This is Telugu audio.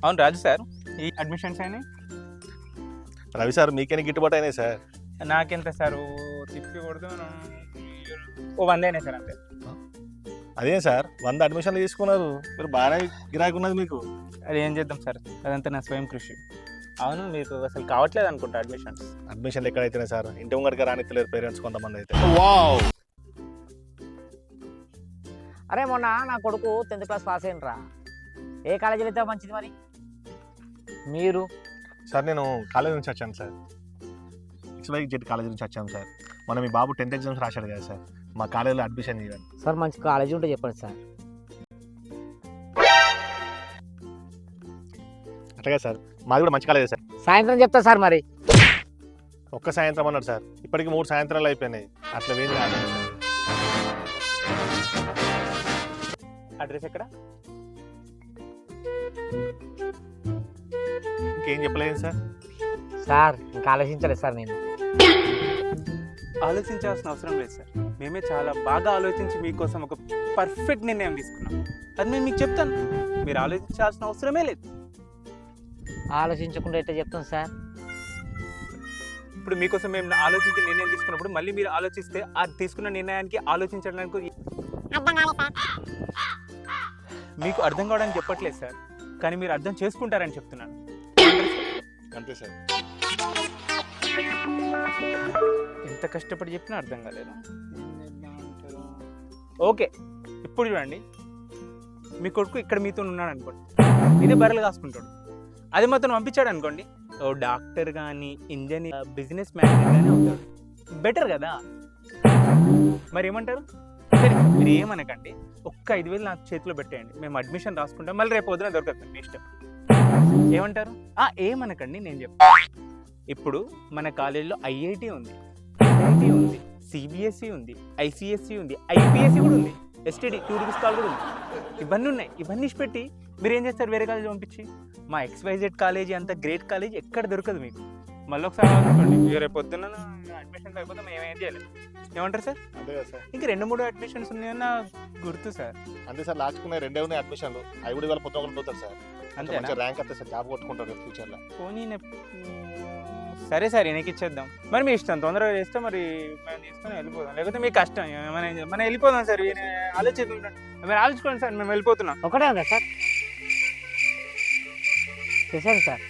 అవును రాజు సార్, ఈ అడ్మిషన్స్ అయినాయి. రవి సార్ మీకేనా గిట్టుబాటు అయినాయి సార్? నాకెంత సార్ తిప్పి కొడుతూ ఓ 100 అయినాయి సార్ అంతే. అదే సార్ 100 అడ్మిషన్లు తీసుకున్నారు, మీరు బాగానే గిరాకీ ఉన్నది మీకు. అది ఏం చేద్దాం సార్, అదంతా నా స్వయం కృషి. అవును మీకు అసలు కావట్లేదు అనుకుంటా అడ్మిషన్స్. అడ్మిషన్లు ఎక్కడైతేనే సార్, ఇంటి ముంగడికి రానిత్తలేరు పేరెంట్స్ కొంతమంది అయితే. అరే మొన్న నా కొడుకు 10th క్లాస్ పాస్ అయినరా, ఏ కాలేజీలో అయితే మంచిది మరి? మీరు? సార్ నేను కాలేజ్ నుంచి వచ్చాను సార్, XYZ కాలేజ్ నుంచి వచ్చాను సార్. మనం మీ బాబు 10th ఎగ్జామ్స్ రాశాడు కదా సార్, మా కాలేజీలో అడ్మిషన్ ఇవ్వండి సార్. మంచి కాలేజీ ఉంటే చెప్పండి సార్. అట్లాగే సార్, మాది కూడా మంచి కాలేజే సార్. సాయంత్రం చెప్తా సార్. మరి ఒక్క సాయంత్రం అన్నాడు సార్, ఇప్పటికి 3 సాయంత్రాలు అయిపోయినాయి. అట్లా వేది రాదు సార్. అడ్రస్ ఎక్కడ? ఇంకేం చెప్పలేదు సార్. సార్ ఇంకా ఆలోచించలేదు సార్. నేను ఆలోచించాల్సిన అవసరం లేదు సార్, మేమే చాలా బాగా ఆలోచించి మీకోసం ఒక పర్ఫెక్ట్ నిర్ణయం తీసుకున్నాం. అది నేను మీకు చెప్తాను, మీరు ఆలోచించాల్సిన అవసరమే లేదు. ఆలోచించకుండా ఎట్లా చెప్తాను సార్? ఇప్పుడు మీకోసం మేము ఆలోచించి నిర్ణయం తీసుకున్నప్పుడు మళ్ళీ మీరు ఆలోచిస్తే ఆ తీసుకున్న నిర్ణయానికి ఆలోచించడానికి మీకు అర్థం కావడానికి చెప్పట్లేదు సార్, కానీ మీరు అర్థం చేసుకుంటారని చెప్తున్నాను. అంతే సార్. ఎంత కష్టపడి చెప్పినా అర్థం కాలేదు. ఓకే, ఇప్పుడు చూడండి, మీ కొడుకు ఇక్కడ మీతో ఉన్నాడు అనుకోండి, ఇదే బర్రెలు కాసుకుంటాడు. అది మాత్రం పంపించాడు అనుకోండి, ఓ డాక్టర్ కానీ ఇంజనీర్ బిజినెస్ మ్యాన్ కానీ అవుతాడు. బెటర్ కదా. మరి ఏమంటారు? సరే మీరు ఏమనకండి, ఒక్క 5,000 నాకు చేతిలో పెట్టేయండి, మేము అడ్మిషన్ రాసుకుంటాం, మళ్ళీ రేపు పొద్దున దొరకదు, మీ ఇష్టం. ఏమంటారు? ఏమనకండి, నేను చెప్తాను. ఇప్పుడు మన కాలేజీలో IIT ఉంది, IIT ఉంది, CBSE ఉంది, ICSE ఉంది, IPSC కూడా ఉంది, STD టూరిస్ట్ కాల్ కూడా ఉంది. ఇవన్నీ ఉన్నాయి. ఇవన్నీ పెట్టి మీరు ఏం చేస్తారు? వేరే కాలేజీ పంపించి. మా XYZ కాలేజీ అంత గ్రేట్ కాలేజీ ఎక్కడ దొరకదు మీకు. మళ్ళీ ఒకసారి ఆలోచించండి, రేపు పొద్దున్న అడ్మిషన్ అయిపోతే మేము ఏం చేయలేదు. ఏమంటారు సార్? అంతే కదా సార్. ఇంకా 2-3 అడ్మిషన్స్ ఉన్నాయన్న గుర్తు సార్. అంతే సార్, లాస్ట్కి 2 ఉన్నాయి అడ్మిషన్లు, అవి కూడా ఇవాళ పొద్దున పోతారు సార్. అంతే ర్యాంక్ వస్తే సార్, జాబ్ కొట్టుకుంటారు ఫ్యూచర్లో. పోనీ సరే సార్, వెనక్కి ఇచ్చేద్దాం. మరి మీ ఇష్టం, తొందరగా చేస్తే మరి మేము తీసుకొని వెళ్ళిపోదాం, లేకపోతే మీకు కష్టం. మనం వెళ్ళిపోదాం సార్, ఆలోచిద్దాం. మీరు ఆలోచించుకోండి సార్, మేము వెళ్ళిపోతున్నాం. ఒకటే ఉందా సార్? చేశాను సార్.